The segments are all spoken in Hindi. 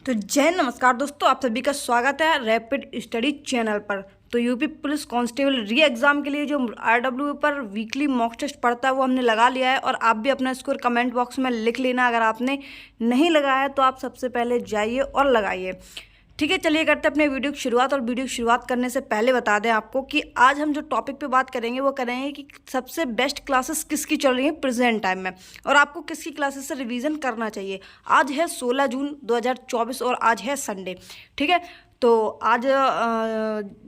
तो जय नमस्कार दोस्तों, आप सभी का स्वागत है रैपिड स्टडी चैनल पर। तो यूपी पुलिस कांस्टेबल री एग्ज़ाम के लिए जो आरडब्ल्यू पर वीकली मॉक टेस्ट पड़ता है वो हमने लगा लिया है, और आप भी अपना स्कोर कमेंट बॉक्स में लिख लेना। अगर आपने नहीं लगाया है तो आप सबसे पहले जाइए और लगाइए। ठीक है, चलिए करते हैं अपने वीडियो की शुरुआत। और वीडियो की शुरुआत करने से पहले बता दें आपको कि आज हम जो टॉपिक पे बात करेंगे वो करेंगे कि सबसे बेस्ट क्लासेस किसकी चल रही हैं प्रेजेंट टाइम में, और आपको किसकी क्लासेस से रिवीजन करना चाहिए। आज है 16 जून 2024 और आज है संडे। ठीक है, तो आज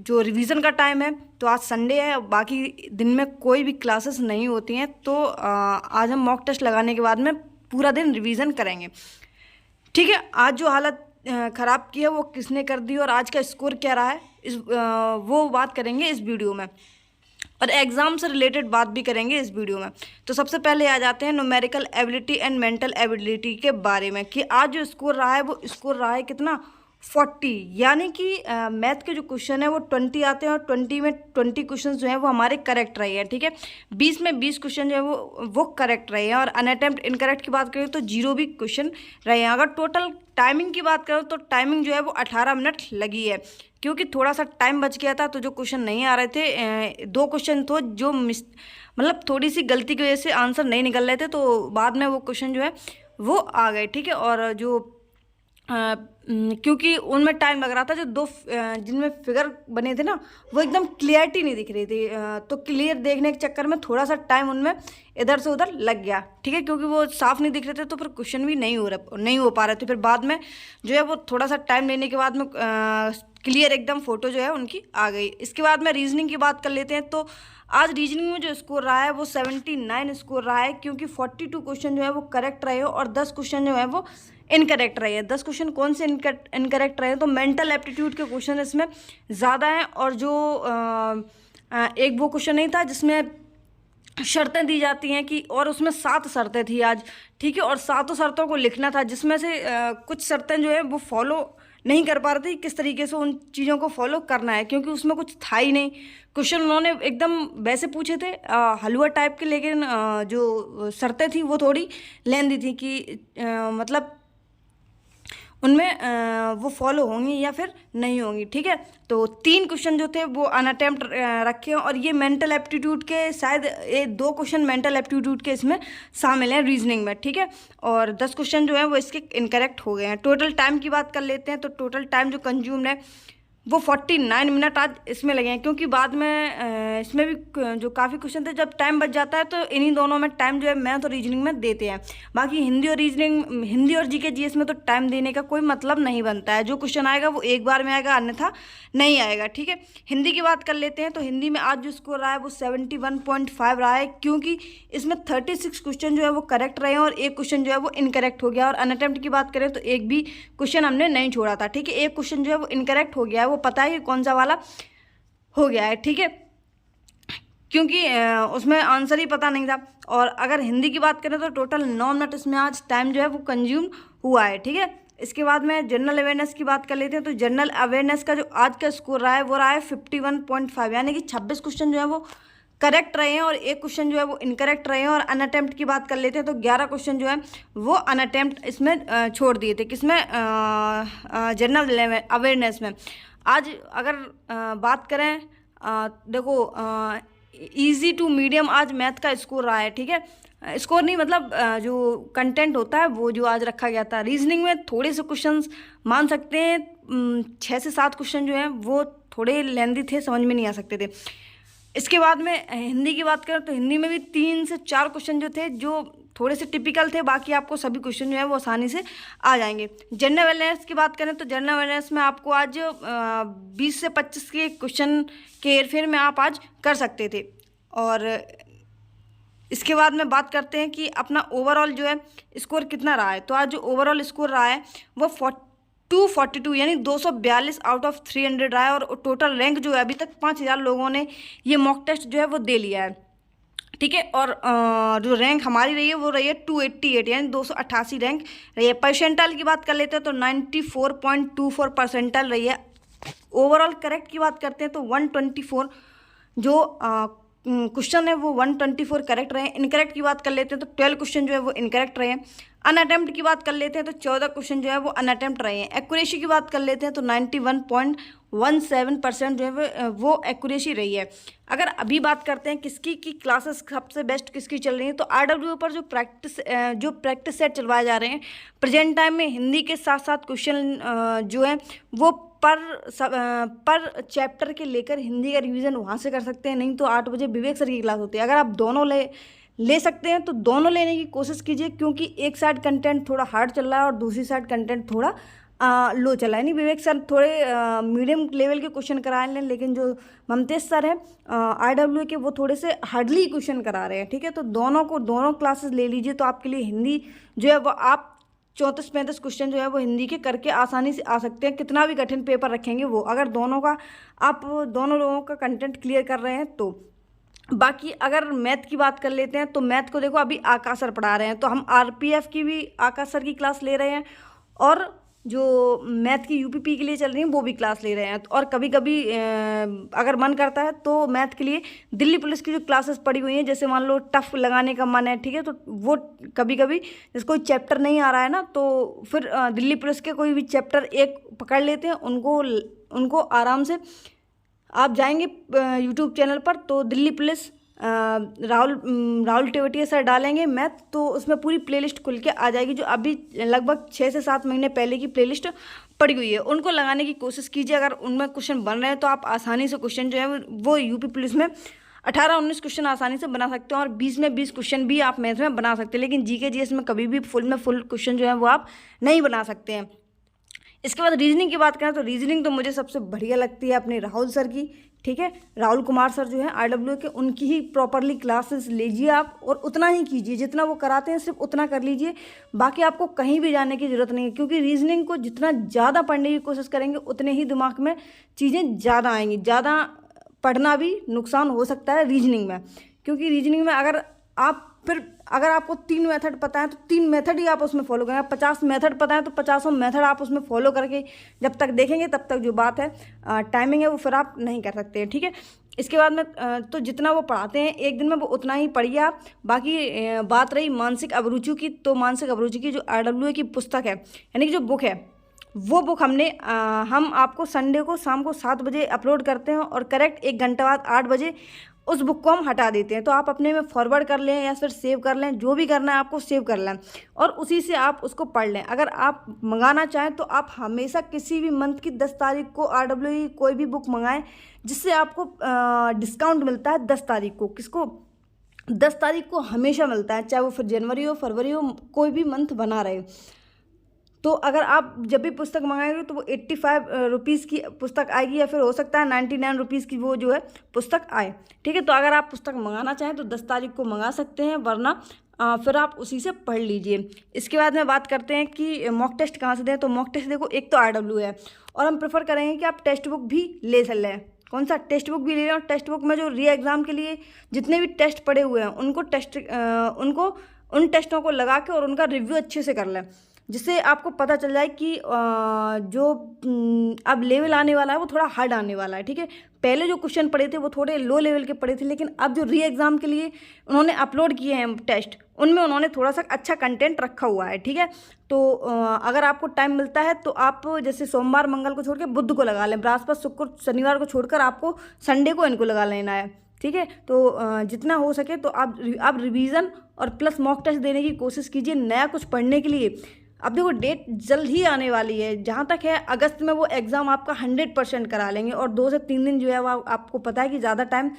जो रिवीजन का टाइम है तो आज संडे है, बाकी दिन में कोई भी क्लासेस नहीं होती हैं। तो आज हम मॉक टेस्ट लगाने के बाद में पूरा दिन रिवीजन करेंगे। ठीक है, आज जो हालत ख़राब की है वो किसने कर दी और आज का स्कोर क्या रहा है वो बात करेंगे इस वीडियो में, और एग्ज़ाम से रिलेटेड बात भी करेंगे इस वीडियो में। तो सबसे पहले आ जाते हैं numerical ability and mental ability के बारे में कि आज जो स्कोर रहा है वो स्कोर रहा है कितना 40, यानी कि मैथ के जो क्वेश्चन है वो 20 आते हैं और 20 में 20 क्वेश्चन जो है वो हमारे करेक्ट रहे हैं। ठीक है, 20 में 20 क्वेश्चन जो है वो करेक्ट रहे हैं, और अनअटेम्प्ट इनकरेक्ट की बात करें तो 0 भी क्वेश्चन रहे हैं। अगर टोटल टाइमिंग की बात करें तो टाइमिंग जो है वो 18 मिनट लगी है, क्योंकि थोड़ा सा टाइम बच गया था। तो जो क्वेश्चन नहीं आ रहे थे, 2 क्वेश्चन तो जो मतलब थोड़ी सी गलती की वजह से आंसर नहीं निकल रहे थे, तो बाद में वो क्वेश्चन जो है वो आ गए। ठीक है, और जो क्योंकि उनमें टाइम लग रहा था, जो जिनमें फिगर बने थे ना वो एकदम क्लियरिटी नहीं दिख रही थी, तो क्लियर देखने के चक्कर में थोड़ा सा टाइम उनमें इधर से उधर लग गया। ठीक है, क्योंकि वो साफ़ नहीं दिख रहे थे तो फिर क्वेश्चन भी नहीं हो पा रहे थे। फिर बाद में जो है वो थोड़ा सा टाइम लेने के बाद में क्लियर एकदम फ़ोटो जो है उनकी आ गई। इसके बाद में रीजनिंग की बात कर लेते हैं। तो आज रीजनिंग में जो स्कोर रहा है वो 79 स्कोर रहा है, क्योंकि 42 क्वेश्चन जो है वो करेक्ट रहे हो और 10 क्वेश्चन जो है वो इनकरेक्ट रहे हैं। 10 क्वेश्चन कौन से इनकरेक्ट रहे हैं, तो मेंटल एप्टीट्यूड के क्वेश्चन इसमें ज़्यादा हैं, और जो एक वो क्वेश्चन नहीं था जिसमें शर्तें दी जाती हैं कि, और उसमें 7 शर्तें थी आज। ठीक है, और 7 शर्तों को लिखना था, जिसमें से कुछ शर्तें जो है वो फॉलो नहीं कर पा रहे थे किस तरीके से उन चीज़ों को फॉलो करना है, क्योंकि उसमें कुछ था ही नहीं। क्वेश्चन उन्होंने एकदम वैसे पूछे थे हलवा टाइप के, लेकिन जो शर्तें थी वो थोड़ी लेंदी थी कि मतलब उनमें वो फॉलो होंगी या फिर नहीं होंगी। ठीक है, तो 3 क्वेश्चन जो थे वो अनअटेम्प्ट रखे हैं, और ये मेंटल एप्टीट्यूड के शायद ये 2 क्वेश्चन मेंटल एप्टीट्यूड के इसमें शामिल हैं रीजनिंग में। ठीक है, और 10 क्वेश्चन जो है वो इसके इनकरेक्ट हो गए हैं। टोटल टाइम की बात कर लेते हैं। तो टोटल टाइम जो कंज्यूम्ड है वो 49 मिनट आज इसमें लगे हैं, क्योंकि बाद में इसमें भी जो काफ़ी क्वेश्चन थे, जब टाइम बच जाता है तो इन्हीं दोनों में टाइम जो है मैथ और रीजनिंग में देते हैं। बाकी हिंदी और जीके जीएस में तो टाइम देने का कोई मतलब नहीं बनता है। जो क्वेश्चन आएगा वो एक बार में आएगा, अन्यथा नहीं आएगा। ठीक है, हिंदी की बात कर लेते हैं। तो हिंदी में आज जो स्कोर रहा है वो 71.5 रहा है, क्योंकि इसमें 36 क्वेश्चन जो है वो करेक्ट रहे हैं और एक क्वेश्चन जो है वो इनकरेक्ट हो गया। और अनअटेम्प्ट की बात करें तो एक भी क्वेश्चन हमने नहीं छोड़ा था। ठीक है, एक क्वेश्चन जो है वो इनकरेक्ट हो गया है, वो पता है कि कौन सा वाला हो गया है। ठीक है, क्योंकि उसमें आंसर ही पता नहीं था। और अगर हिंदी की बात करें तो टोटल 9 मिनट इसमें आज टाइम जो है वो कंज्यूम हुआ है। ठीक है, इसके बाद में जनरल अवेयरनेस की बात कर लेते हैं। तो जनरल अवेयरनेस का जो आज का स्कोर रहा है वो रहा है 51.5, यानी कि 26 क्वेश्चन जो है वो करेक्ट रहे हैं और एक क्वेश्चन जो है वो इनकरेक्ट रहे हैं। और अनअटेम्प्ट की बात कर लेते हैं तो 11 क्वेश्चन जो है वो अनअटेम्प्ट इसमें छोड़ दिए थे, किसमें जनरल अवेयरनेस में। आज अगर बात करें, देखो इजी टू मीडियम आज मैथ का स्कोर रहा है। ठीक है, स्कोर नहीं मतलब जो कंटेंट होता है वो जो आज रखा गया था। रीजनिंग में थोड़े से क्वेश्चंस मान सकते हैं, 6 से 7 क्वेश्चन जो हैं वो थोड़े लेंदी थे, समझ में नहीं आ सकते थे। इसके बाद में हिंदी की बात करें तो हिंदी में भी 3 से 4 क्वेश्चन जो थे जो थोड़े से टिपिकल थे, बाकी आपको सभी क्वेश्चन जो है वो आसानी से आ जाएंगे। जनरल अवेयरनेस की बात करें तो जनरल अवेयरनेस में आपको आज 20 से 25 के क्वेश्चन के हेरफेर में आप आज कर सकते थे। और इसके बाद में बात करते हैं कि अपना ओवरऑल जो है स्कोर कितना रहा है। तो आज जो ओवरऑल स्कोर रहा है वो 242, यानी 242 आउट ऑफ 300 रहा है। और टोटल रैंक जो है अभी तक 5000 लोगों ने ये मॉक टेस्ट जो है वो दे लिया है। ठीक है, और जो रैंक हमारी रही है वो रही है 288, यानी 288 रैंक रही है। परसेंटाइल की बात कर लेते हैं तो 94.24 परसेंटाइल रही है। ओवरऑल करेक्ट की बात करते हैं तो 124 जो क्वेश्चन है वो 124 करेक्ट रहे। इनकरेक्ट की बात कर लेते हैं तो 12 क्वेश्चन जो है वो इनकरेक्ट रहे हैं। अनअटेम्प्ट की बात कर लेते हैं तो 14 क्वेश्चन जो है वो अनअटेम्प्ट रहे हैं। एक्यूरेसी की बात कर लेते हैं तो 91.17% जो है वो एक्यूरेसी रही है। अगर अभी बात करते हैं किसकी की क्लासेस सबसे बेस्ट किसकी चल रही है, तो RWA पर जो प्रैक्टिस सेट चलवाए जा रहे हैं प्रेजेंट टाइम में, हिंदी के साथ साथ क्वेश्चन जो है वो पर चैप्टर के लेकर हिंदी का रिवीजन वहाँ से कर सकते हैं। नहीं तो 8 बजे विवेक सर की क्लास होती है। अगर आप दोनों ले सकते हैं तो दोनों लेने की कोशिश कीजिए, क्योंकि एक साइड कंटेंट थोड़ा हार्ड चल रहा है और दूसरी साइड कंटेंट थोड़ा लो चला है। नहीं, विवेक सर थोड़े मीडियम लेवल के क्वेश्चन करा रहे हैं, लेकिन जो ममतेज सर है RWA के वो थोड़े से हार्डली क्वेश्चन करा रहे हैं। ठीक है, तो दोनों क्लासेस ले लीजिए तो आपके लिए हिंदी जो है वो आप 34-35 क्वेश्चन जो है वो हिंदी के करके आसानी से आ सकते हैं। कितना भी कठिन पेपर रखेंगे वो, अगर आप दोनों लोगों का कंटेंट क्लियर कर रहे हैं तो। बाकी अगर मैथ की बात कर लेते हैं तो मैथ को देखो अभी आकाश सर पढ़ा रहे हैं, तो हम RPF की भी आकाश सर की क्लास ले रहे हैं, और जो मैथ की UPP के लिए चल रही है वो भी क्लास ले रहे हैं। और कभी कभी अगर मन करता है तो मैथ के लिए दिल्ली पुलिस की जो क्लासेस पड़ी हुई हैं, जैसे मान लो टफ लगाने का मन है, ठीक है, तो वो कभी कभी जैसे कोई चैप्टर नहीं आ रहा है ना, तो फिर दिल्ली पुलिस के कोई भी चैप्टर एक पकड़ लेते हैं, उनको आराम से आप जाएंगे YouTube चैनल पर तो दिल्ली पुलिस राहुल टेवटिया सर डालेंगे मैथ, तो उसमें पूरी प्लेलिस्ट खुल के आ जाएगी, जो अभी लगभग 6 से 7 महीने पहले की प्लेलिस्ट पड़ी हुई है। उनको लगाने की कोशिश कीजिए। अगर उनमें क्वेश्चन बन रहे हैं तो आप आसानी से क्वेश्चन जो है वो UP पुलिस में 18-19 क्वेश्चन आसानी से बना सकते हैं, और 20 में 20 क्वेश्चन भी आप मैथ में बना सकते हैं। लेकिन GK GS में कभी भी फुल क्वेश्चन जो है वो आप नहीं बना सकते हैं। इसके बाद रीजनिंग की बात करें तो रीजनिंग तो मुझे सबसे बढ़िया लगती है अपने राहुल सर की। ठीक है, राहुल कुमार सर जो है RWA के, उनकी ही प्रॉपरली क्लासेस लीजिए आप, और उतना ही कीजिए जितना वो कराते हैं, सिर्फ उतना कर लीजिए। बाकी आपको कहीं भी जाने की ज़रूरत नहीं है, क्योंकि रीजनिंग को जितना ज़्यादा पढ़ने की कोशिश करेंगे उतने ही दिमाग में चीज़ें ज़्यादा आएंगी। ज़्यादा पढ़ना भी नुकसान हो सकता है रीजनिंग में, क्योंकि रीजनिंग में अगर आपको 3 मेथड पता है तो 3 मेथड ही आप उसमें फॉलो करेंगे। 50 मेथड पता है तो 50 मेथड आप उसमें फॉलो करके जब तक देखेंगे तब तक जो बात है टाइमिंग है वो फिर आप नहीं कर सकते हैं। ठीक है, इसके बाद में तो जितना वो पढ़ाते हैं एक दिन में वो उतना ही पढ़िए आप। बाकी बात रही मानसिक अभिरुचि की, तो मानसिक अभिरुचि की जो RWA की पुस्तक है, यानी कि जो बुक है, वो बुक हम आपको संडे को शाम को 7 बजे अपलोड करते हैं, और करेक्ट 1 घंटे बाद 8 बजे उस बुक को हम हटा देते हैं। तो आप अपने में फॉरवर्ड कर लें या फिर सेव कर लें, जो भी करना है आपको सेव कर लें, और उसी से आप उसको पढ़ लें। अगर आप मंगाना चाहें तो आप हमेशा किसी भी मंथ की 10 तारीख को RWA कोई भी बुक मंगाएं, जिससे आपको डिस्काउंट मिलता है 10 तारीख को। किसको? 10 तारीख को हमेशा मिलता है, चाहे वो फिर जनवरी हो, फरवरी हो, कोई भी मंथ बना रहे। तो अगर आप जब भी पुस्तक मंगाएंगे तो वो 85 रुपीज़ की पुस्तक आएगी, या फिर हो सकता है 99 रुपीज़ की वो जो है पुस्तक आए। ठीक है, तो अगर आप पुस्तक मंगाना चाहें तो 10 तारीख को मंगा सकते हैं, वरना फिर आप उसी से पढ़ लीजिए। इसके बाद में बात करते हैं कि मॉक टेस्ट कहाँ से दें। तो मॉक टेस्ट देखो, एक तो RWA है, और हम प्रेफर करेंगे कि आप टेक्स्ट बुक भी ले लें। कौन सा? टेक्स्ट बुक भी ले लें, और टेक्स्ट बुक में जो री एग्ज़ाम के लिए जितने भी टेस्ट पड़े हुए हैं उन टेस्टों को लगा के और उनका रिव्यू अच्छे से कर लें, जिससे आपको पता चल जाए कि जो अब लेवल आने वाला है वो थोड़ा हार्ड आने वाला है। ठीक है, पहले जो क्वेश्चन पढ़े थे वो थोड़े लो लेवल के पढ़े थे, लेकिन अब जो री एग्ज़ाम के लिए उन्होंने अपलोड किए हैं टेस्ट, उनमें उन्होंने थोड़ा सा अच्छा कंटेंट रखा हुआ है। ठीक है, तो अगर आपको टाइम मिलता है तो आप जैसे सोमवार मंगल को छोड़ के बुध को लगा लें, बृहस्पति शुक्र शनिवार को छोड़कर आपको संडे को इनको लगा लेना है। ठीक है, तो जितना हो सके तो आप रिवीजन और प्लस मॉक टेस्ट देने की कोशिश कीजिए नया कुछ पढ़ने के लिए। अब देखो डेट जल्द ही आने वाली है, जहाँ तक है अगस्त में वो एग्ज़ाम आपका 100% करा लेंगे, और 2 से 3 दिन जो है वो आपको पता है कि ज़्यादा टाइम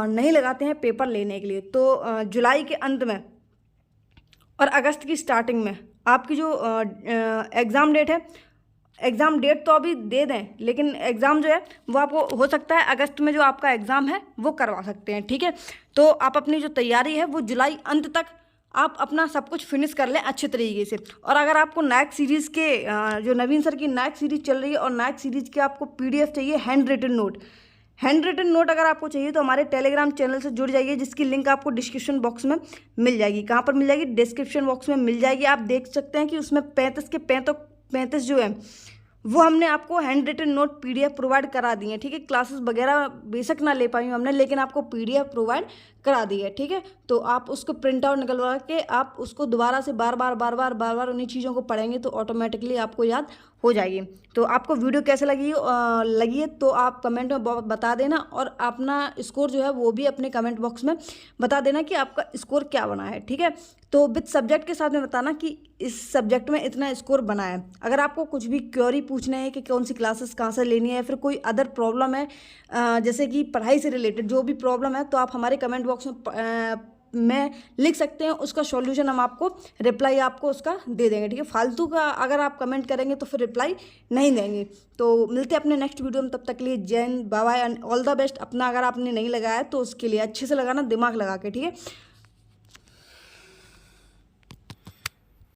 नहीं लगाते हैं पेपर लेने के लिए। तो जुलाई के अंत में और अगस्त की स्टार्टिंग में आपकी जो एग्ज़ाम डेट है, एग्ज़ाम डेट तो अभी दे दें, लेकिन एग्ज़ाम जो है वो आपको हो सकता है अगस्त में जो आपका एग्ज़ाम है वो करवा सकते हैं। ठीक है, तो आप अपनी जो तैयारी है वो जुलाई अंत तक आप अपना सब कुछ फिनिश कर लें अच्छे तरीके से। और अगर आपको नायक सीरीज़ के जो नवीन सर की नायक सीरीज़ चल रही है, और नायक सीरीज़ के आपको PDF चाहिए, हैंड रिटन नोट अगर आपको चाहिए तो हमारे टेलीग्राम चैनल से जुड़ जाइए, जिसकी लिंक आपको डिस्क्रिप्शन बॉक्स में मिल जाएगी। कहाँ पर मिल जाएगी? डिस्क्रिप्शन बॉक्स में मिल जाएगी। आप देख सकते हैं कि उसमें 35 के 35 जो है वो हमने आपको handwritten note PDF provide करा दी है, ठीक है। क्लासेस वगैरह बेशक ना ले पाई हूँ हमने, लेकिन आपको पीडीएफ प्रोवाइड करा दी है, ठीक है। तो आप उसको प्रिंट आउट निकलवा के आप उसको दोबारा से बार बार उन्हीं चीज़ों को पढ़ेंगे तो ऑटोमेटिकली आपको याद हो जाएगी। तो आपको वीडियो कैसे लगी है तो आप कमेंट में बता देना, और अपना स्कोर जो है वो भी अपने कमेंट बॉक्स में बता देना कि आपका स्कोर क्या बना है, ठीक है। तो विद सब्जेक्ट के साथ में बताना कि इस सब्जेक्ट में इतना स्कोर बना है। अगर आपको कुछ भी क्वेरी पूछना है कि कौन सी क्लासेस कहाँ से लेनी है, या फिर कोई अदर प्रॉब्लम है जैसे कि पढ़ाई से रिलेटेड जो भी प्रॉब्लम है, तो आप हमारे कमेंट बॉक्स में लिख सकते हैं। उसका सॉल्यूशन हम आपको रिप्लाई आपको उसका दे देंगे, ठीक है। फालतू का अगर आप कमेंट करेंगे तो फिर रिप्लाई नहीं देंगे। तो मिलते हैं अपने नेक्स्ट वीडियो में, तब तक के लिए जय हिंद, bye bye and all the best. अपना अगर आपने नहीं लगाया तो उसके लिए अच्छे से लगाना, दिमाग लगा के, ठीक है।